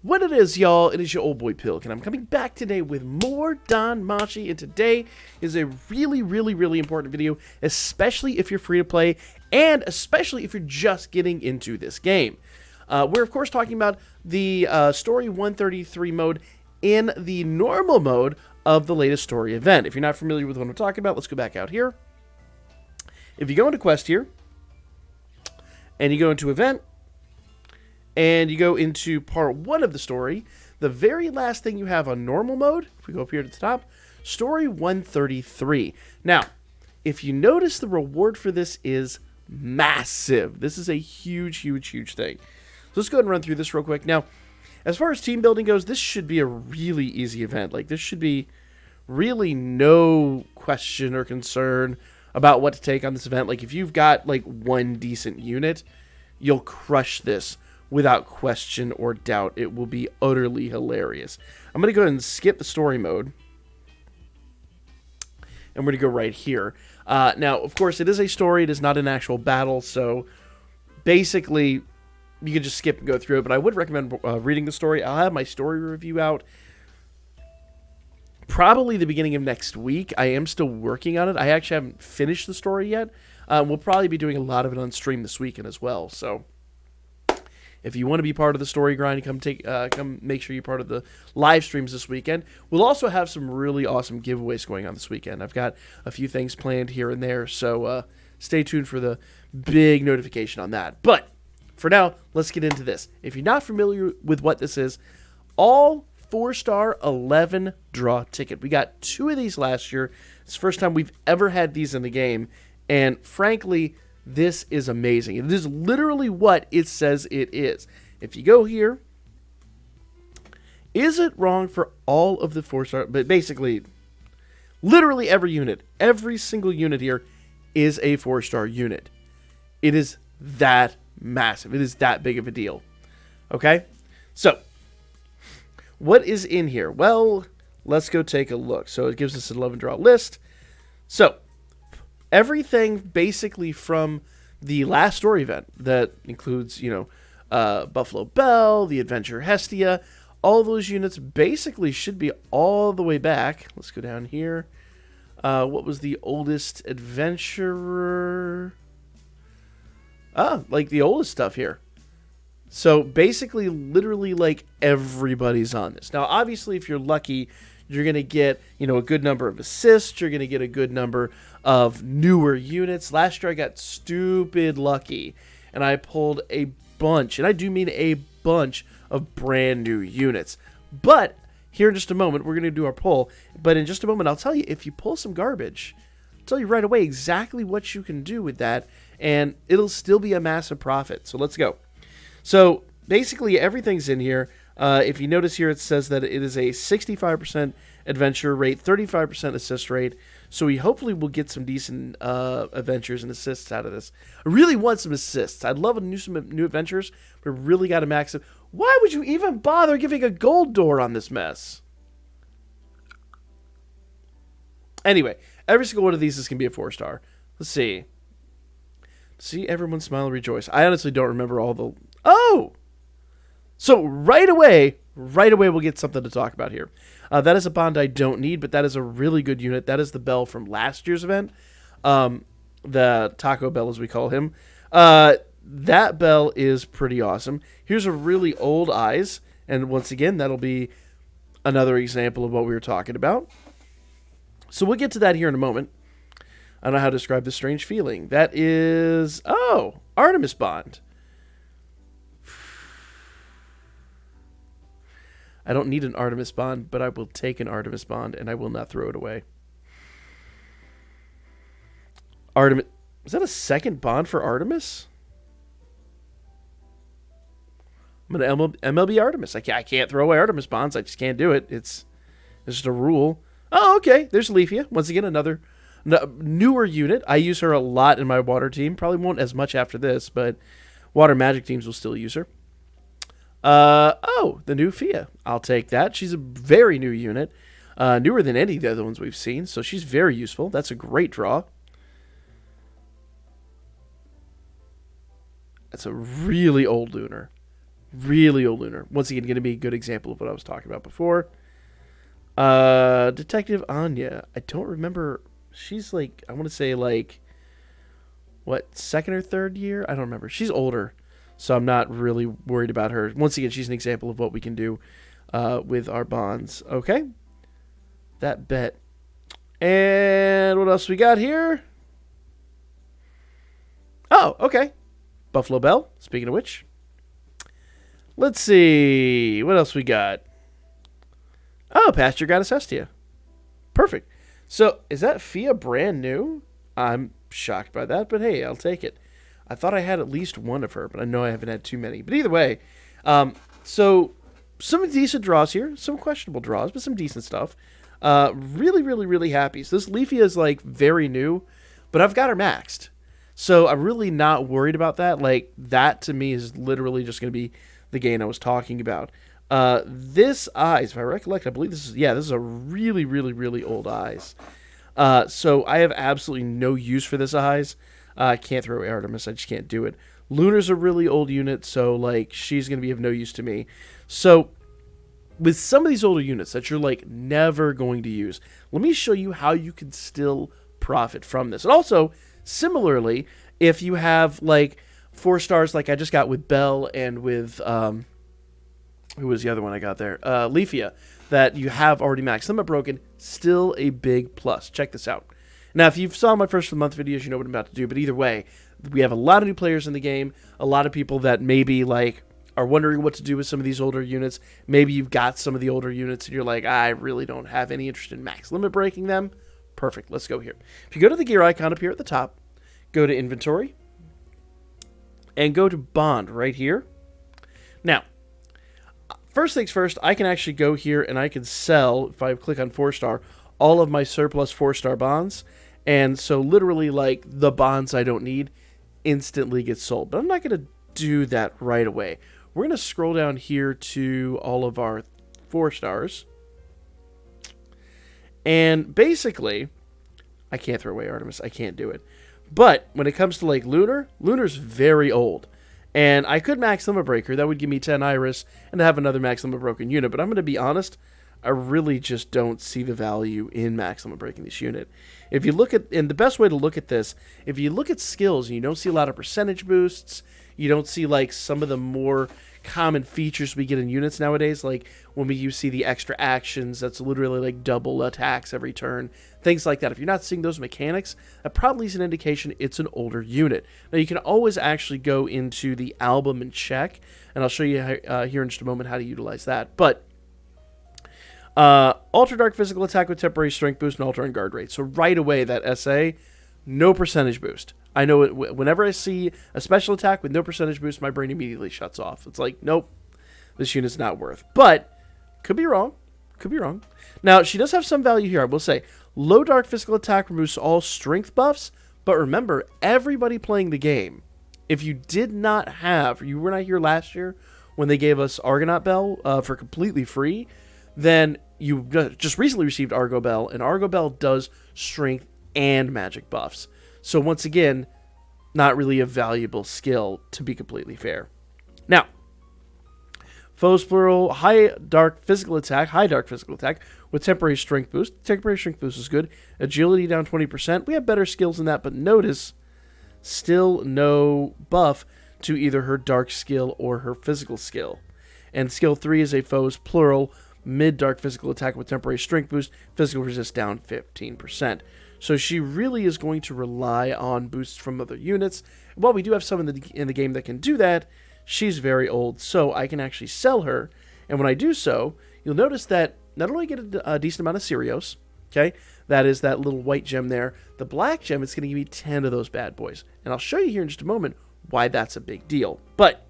What it is, y'all, it is your old boy Pilk, and I'm coming back today with more Danmachi, and today is a really, really, really important video, especially if you're free to play, and especially if you're just getting into this game. We're, of course, talking about the Story 133 mode in the normal mode of the latest story event. If you're not familiar with what I'm talking about, let's go back out here. If you go into Quest here, and you go into Event, and you go into part 1 of the story, the very last thing you have on normal mode, if we go up here to the top, Story 133. Now, if you notice, the reward for this is massive. This is a huge, huge, huge thing. So let's go ahead and run through this real quick. Now, as far as team building goes, this should be a really easy event. Like, this should be really no question or concern about what to take on this event. Like, if you've got, like, one decent unit, you'll crush this without question or doubt. It will be utterly hilarious. I'm going to go ahead and skip the story mode. And we're going to go right here. Now, of course, it is a story. It is not an actual battle. So, basically, you can just skip and go through it. But I would recommend reading the story. I'll have my story review out probably the beginning of next week. I am still working on it. I actually haven't finished the story yet. We'll probably be doing a lot of it on stream this weekend as well. So, if you want to be part of the story grind, come make sure you're part of the live streams this weekend. We'll also have some really awesome giveaways going on this weekend. I've got a few things planned here and there, so stay tuned for the big notification on that. But for now, let's get into this. If you're not familiar with what this is, all 4-star 11 draw ticket. We got 2 of these last year. It's the first time we've ever had these in the game, and frankly, this is amazing. It is literally what it says it is. If you go here, is it wrong for all of the 4-star? But basically, literally every unit, every single unit here is a 4-star unit. It is that massive. It is that big of a deal. Okay? So, what is in here? Well, let's go take a look. So, it gives us an 11 draw list. So, everything basically from the last story event that includes, Buffalo Bell, the Adventure Hestia, all those units basically should be all the way back. Let's go down here. What was the oldest adventurer? Like the oldest stuff here. So basically, literally, like everybody's on this. Now, obviously, if you're lucky, you're going to get, a good number of assists. You're going to get a good number of newer units. Last year, I got stupid lucky, and I pulled a bunch, and I do mean a bunch of brand new units. But here in just a moment, we're going to do our pull. But in just a moment, I'll tell you, if you pull some garbage, I'll tell you right away exactly what you can do with that, and it'll still be a massive profit. So let's go. So basically, everything's in here. If you notice here, it says that it is a 65% adventure rate, 35% assist rate. So we hopefully will get some decent adventures and assists out of this. I really want some assists. I'd love some new adventures, but really got to max it. Why would you even bother giving a gold door on this mess? Anyway, every single one of these is going to be a 4-star. Let's see. See everyone smile and rejoice. I honestly don't remember all the... Oh! So right away we'll get something to talk about here. That is a bond I don't need, but that is a really good unit. That is the Bell from last year's event. The Taco Bell, as we call him. That Bell is pretty awesome. Here's a really old Eyes, and once again, that'll be another example of what we were talking about. So we'll get to that here in a moment. I don't know how to describe this strange feeling. That is, Artemis Bond. I don't need an Artemis Bond, but I will take an Artemis Bond, and I will not throw it away. Artemis... Is that a second Bond for Artemis? I'm going to MLB Artemis. I can't throw away Artemis Bonds. I just can't do it. It's just a rule. Oh, okay. There's Leafia. Once again, another newer unit. I use her a lot in my water team. Probably won't as much after this, but water magic teams will still use her. The new Fia. I'll take that. She's a very new unit. Newer than any of the other ones we've seen, so she's very useful. That's a great draw. That's a really old Lunar. Really old Lunar. Once again, going to be a good example of what I was talking about before. Detective Anya. I don't remember. She's like, I want to say like, what, second or third year? I don't remember. She's older, so I'm not really worried about her. Once again, she's an example of what we can do with our bonds. Okay. That bet. And what else we got here? Oh, okay. Buffalo Bell, speaking of which. Let's see. What else we got? Oh, Pasture Goddess Hestia. Perfect. So, is that Fia brand new? I'm shocked by that, but hey, I'll take it. I thought I had at least one of her, but I know I haven't had too many. But either way, so some decent draws here. Some questionable draws, but some decent stuff. Really, really, really happy. So this Leafia is like very new, but I've got her maxed. So I'm really not worried about that. Like, that to me is literally just going to be the gain I was talking about. This Eyes, if I recollect, I believe this is a really, really, really old Eyes. So I have absolutely no use for this Eyes. I can't throw Artemis. I just can't do it. Lunar's a really old unit, so like she's going to be of no use to me. So with some of these older units that you're like never going to use, let me show you how you can still profit from this. And also, similarly, if you have like 4 stars like I just got with Belle and with who was the other one I got there? Leafia, that you have already maxed limit broken, still a big plus. Check this out. Now, if you saw my first of the month videos, you know what I'm about to do. But either way, we have a lot of new players in the game, a lot of people that maybe like are wondering what to do with some of these older units. Maybe you've got some of the older units and you're like, I really don't have any interest in max limit breaking them. Perfect. Let's go here. If you go to the gear icon up here at the top, go to inventory, and go to bond right here. Now, first things first, I can actually go here and I can sell, if I click on 4-star, all of my surplus 4-star bonds. And so literally like the bonds I don't need instantly get sold. But I'm not going to do that right away. We're going to scroll down here to all of our 4 stars. And basically, I can't throw away Artemis. I can't do it. But when it comes to like Lunar's very old. And I could max limit breaker. That would give me 10 Iris and have another max limit broken unit. But I'm going to be honest, I really just don't see the value in max limit breaking this unit. If you look at, and the best way to look at this, if you look at skills and you don't see a lot of percentage boosts, you don't see like some of the more common features we get in units nowadays, like when you see the extra actions, that's literally like double attacks every turn, things like that. If you're not seeing those mechanics, that probably is an indication it's an older unit. Now you can always actually go into the album and check, and I'll show you here in just a moment how to utilize that. But Ultra Dark Physical Attack with temporary strength boost and Alter and guard rate. So right away that SA, no percentage boost. I know it, whenever I see a special attack with no percentage boost, my brain immediately shuts off. It's like, nope, this unit's not worth. But, could be wrong. Could be wrong. Now, she does have some value here, I will say. Low Dark Physical Attack removes all strength buffs, but remember, everybody playing the game, if you did not have, you were not here last year when they gave us Argonaut Bell for completely free, then you just recently received Argo Bell, and Argo Bell does strength and magic buffs. So once again, not really a valuable skill, to be completely fair. Now, Foes Plural, high dark physical attack with temporary strength boost. Temporary strength boost is good. Agility down 20%. We have better skills than that, but notice, still no buff to either her dark skill or her physical skill. And skill 3 is a Foes Plural, mid-dark physical attack with temporary strength boost. Physical resist down 15%. So she really is going to rely on boosts from other units. While we do have some in the game that can do that, she's very old, so I can actually sell her. And when I do so, you'll notice that not only get a decent amount of Sirios, okay, that is that little white gem there, the black gem is going to give me 10 of those bad boys. And I'll show you here in just a moment why that's a big deal. But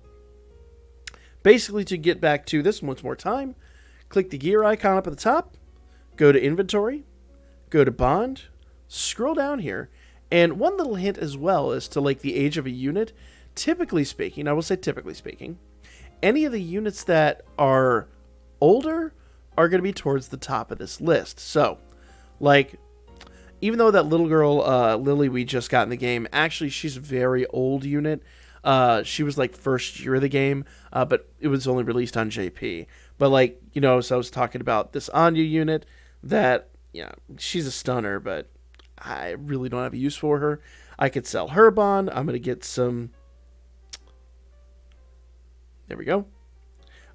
basically, to get back to this once more time, click the gear icon up at the top, go to inventory, go to bond, scroll down here, and one little hint as well as to like the age of a unit. Typically speaking, I will say typically speaking, any of the units that are older are going to be towards the top of this list. So, like, even though that little girl, Lily, we just got in the game, actually she's a very old unit. She was like first year of the game, but it was only released on JP. But like, you know, so I was talking about this Anya unit that, yeah, she's a stunner, but I really don't have a use for her. I could sell her bond. I'm going to get some... There we go.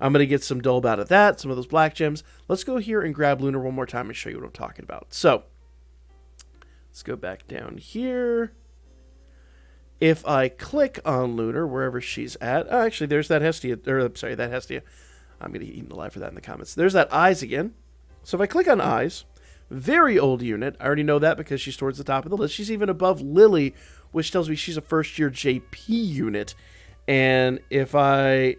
I'm going to get some Dolb out of that, some of those black gems. Let's go here and grab Lunar one more time and show you what I'm talking about. So, let's go back down here. If I click on Lunar, wherever she's at... Oh, actually, there's that Hestia. Or, I'm sorry, that Hestia. I'm going to get eaten alive for that in the comments. There's that Eyes again. So if I click on Eyes, very old unit. I already know that because she's towards the top of the list. She's even above Lily, which tells me she's a first-year JP unit. And if I...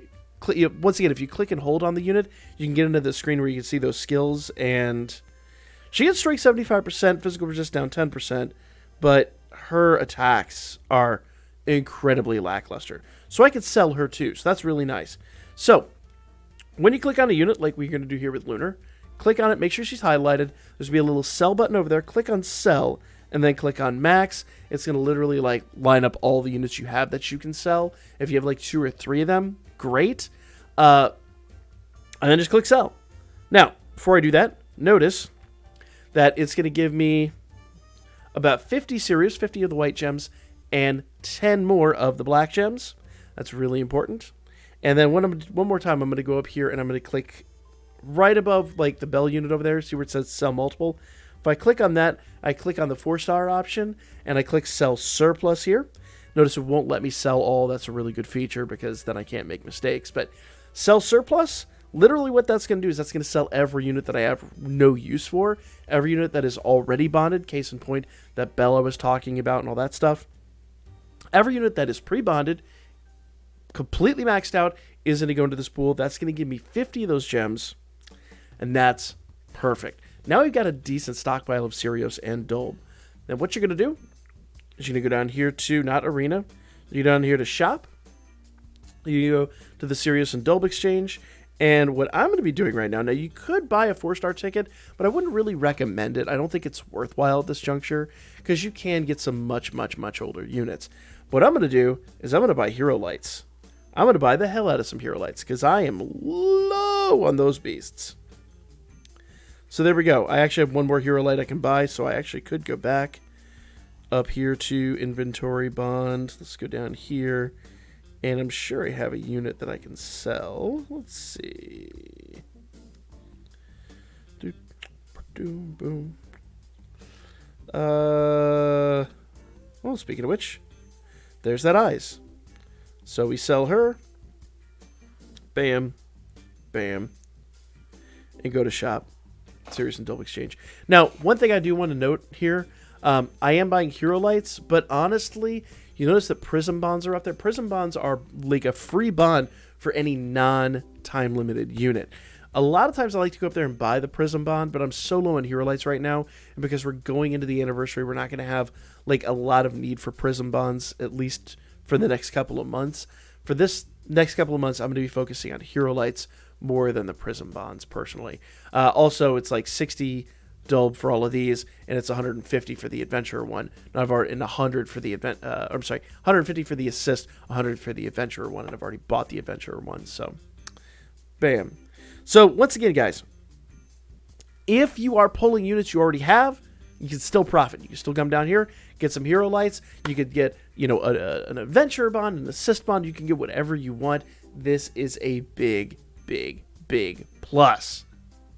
Once again, if you click and hold on the unit, you can get into the screen where you can see those skills, and she gets strength 75%, physical resist down 10%, but her attacks are incredibly lackluster. So I could sell her too, so that's really nice. So, when you click on a unit, like we're going to do here with Lunar, click on it, make sure she's highlighted, there's going to be a little sell button over there, click on sell, and then click on max. It's going to literally like line up all the units you have that you can sell. If you have like 2 or 3 of them, great. And then just click sell. Now, before I do that, notice that it's going to give me about 50 series, 50 of the white gems, and 10 more of the black gems. That's really important. And then one more time, I'm going to go up here and I'm going to click right above like the bell unit over there. See where it says sell multiple? If I click on that, I click on the 4-star option, and I click sell surplus here. Notice it won't let me sell all. That's a really good feature because then I can't make mistakes. But sell surplus, literally what that's going to do is that's going to sell every unit that I have no use for. Every unit that is already bonded, case in point, that Bella was talking about and all that stuff. Every unit that is pre-bonded, completely maxed out, is going to go into this pool. That's going to give me 50 of those gems, and that's perfect. Now we've got a decent stockpile of Sirius and Dolb. Then what you're going to do is you're going to go down here to, not Arena, you go down here to Shop, you go to the Sirius and Dolb exchange, and what I'm going to be doing right now, you could buy a 4-star ticket, but I wouldn't really recommend it. I don't think it's worthwhile at this juncture, because you can get some much, much, much older units. What I'm going to do is I'm going to buy Hero Lights. I'm going to buy the hell out of some Hero Lights, because I am low on those beasts. So there we go. I actually have one more Hero Light I can buy, so I actually could go back up here to Inventory Bond. Let's go down here, and I'm sure I have a unit that I can sell. Let's see. Boom. Well, speaking of which, there's that Eyes. So we sell her. Bam. Bam. And go to Shop. Sirius and Dolb exchange. Now, one thing I do want to note here, I am buying Hero Lights, but honestly, you notice that Prism Bonds are up there. Prism Bonds are like a free bond for any non-time limited unit. A lot of times I like to go up there and buy the Prism Bond, but I'm so low on Hero Lights right now, and because we're going into the anniversary, we're not going to have like a lot of need for Prism Bonds, at least for the next couple of months. For this next couple of months, I'm going to be focusing on Hero Lights more than the Prism Bonds, personally. Also, it's like 60 Dolb for all of these, and it's 150 for the Adventurer one. Now I've already, and 100 for the 150 for the Assist, 100 for the Adventurer one, and I've already bought the Adventurer one, so bam. So, once again, guys, if you are pulling units you already have, you can still profit. You can still come down here, get some Hero Lights. You could get, you know, an Adventurer bond, an Assist bond. You can get whatever you want. This is a big plus.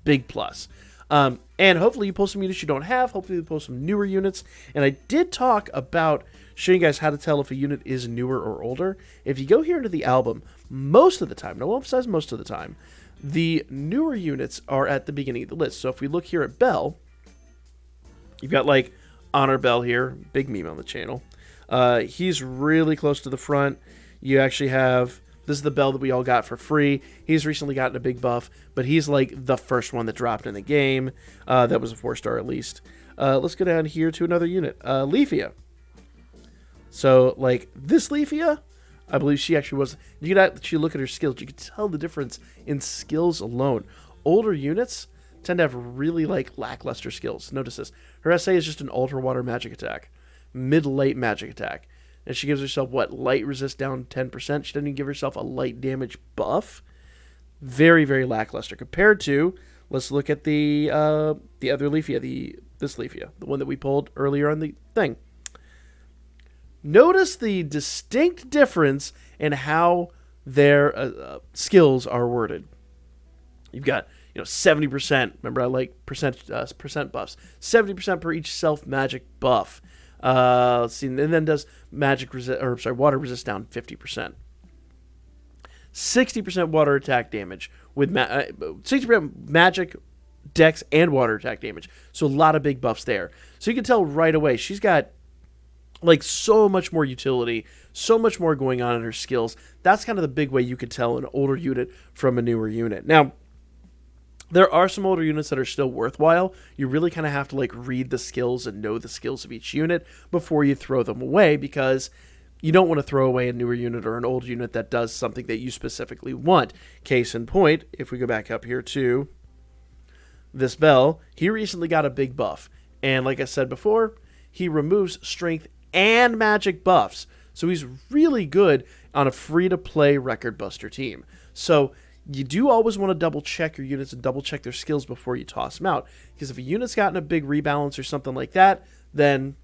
Big plus. And hopefully you pull some units you don't have. Hopefully you pull some newer units. And I did talk about showing you guys how to tell if a unit is newer or older. If you go here into the album, most of the time, no, I'll emphasize most of the time, the newer units are at the beginning of the list. So if we look here at Bell, you've got like Honor Bell here, big meme on the channel. He's really close to the front. You actually have, this is the Bell that we all got for free. He's recently gotten a big buff, but he's like the first one that dropped in the game. That was a 4-star at least. Let's go down here to another unit, Leafia. So like this Leafia, I believe she actually was, you could actually look at her skills. You could tell the difference in skills alone. Older units tend to have really like lackluster skills. Notice this. Her SA is just an ultra water magic attack. Mid-late magic attack. And she gives herself, what, light resist down 10%. She doesn't even give herself a light damage buff. Very, very lackluster. Compared to, let's look at the other Leafia, this Leafia, the one that we pulled earlier on the thing. Notice the distinct difference in how their skills are worded. You've got 70%. Remember, I like percent buffs. 70% per each self magic buff. Let's see, and then does water resist down 50%. 60% water attack damage with 60% magic, dex, and water attack damage. So a lot of big buffs there. So you can tell right away she's got like so much more utility, so much more going on in her skills. That's kind of the big way you could tell an older unit from a newer unit. Now, there are some older units that are still worthwhile. You really kind of have to like read the skills and know the skills of each unit before you throw them away, because you don't want to throw away a newer unit or an old unit that does something that you specifically want. Case in point, if we go back up here to this Bell, he recently got a big buff. And like I said before, he removes strength and magic buffs. So he's really good on a free-to-play record buster team. So you do always want to double-check your units and double-check their skills before you toss them out. Because if a unit's gotten a big rebalance or something like that, then,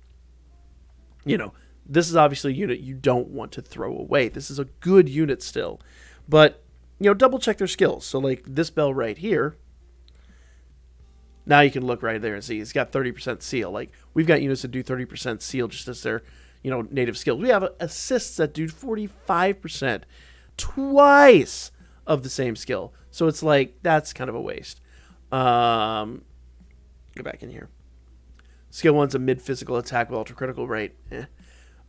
this is obviously a unit you don't want to throw away. This is a good unit still. But, double-check their skills. So, like, this Bell right here, now you can look right there and see it's got 30% seal. Like, we've got units that do 30% seal just as their, native skills. We have assists that do 45%. Twice of the same skill. So it's like, that's kind of a waste. Go back in here. Skill 1's a mid-physical attack with ultra-critical rate.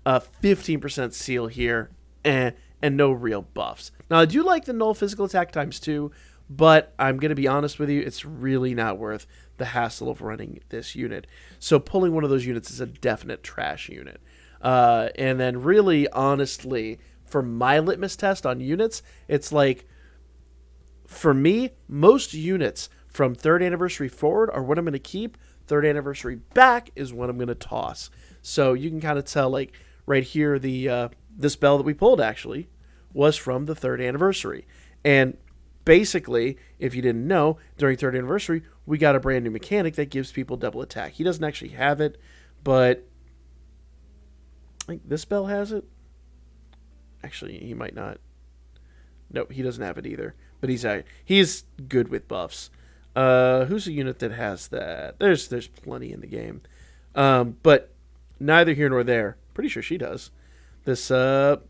15% seal here. And no real buffs. Now, I do like the null physical attack ×2, but I'm going to be honest with you, it's really not worth the hassle of running this unit. So pulling one of those units is a definite trash unit. And then really, honestly, for my litmus test on units, it's like, for me, most units from 3rd anniversary forward are what I'm going to keep. 3rd anniversary back is what I'm going to toss. So you can kind of tell, like, right here, this Bell that we pulled, actually, was from the 3rd anniversary. And basically, if you didn't know, during 3rd anniversary, we got a brand new mechanic that gives people double attack. He doesn't actually have it, but I think this Bell has it. Actually, he might not. Nope, he doesn't have it either. But he's good with buffs. Who's a unit that has that? There's plenty in the game. But neither here nor there. Pretty sure she does. This, the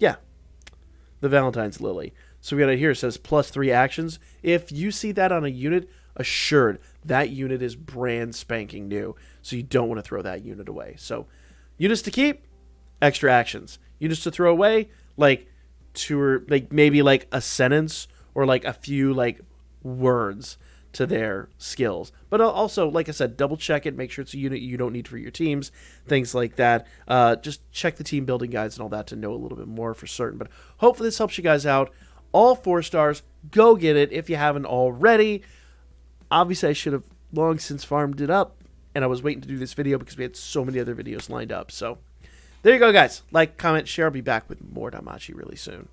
Valentine's Lily. So we got it here. It says +3 actions. If you see that on a unit, assured that unit is brand spanking new. So you don't want to throw that unit away. So units to keep, extra actions. Units to throw away, like maybe like a sentence or like a few like words to their skills. But also, like I said, double check it, make sure it's a unit you don't need for your teams, things like that. Just check the team building guides and all that to know a little bit more for certain. But hopefully this helps you guys out. All 4 stars, go get it if you haven't already. Obviously, I should have long since farmed it up, and I was waiting to do this video because we had so many other videos lined up. So there you go, guys. Like, comment, share. I'll be back with more Danmachi really soon.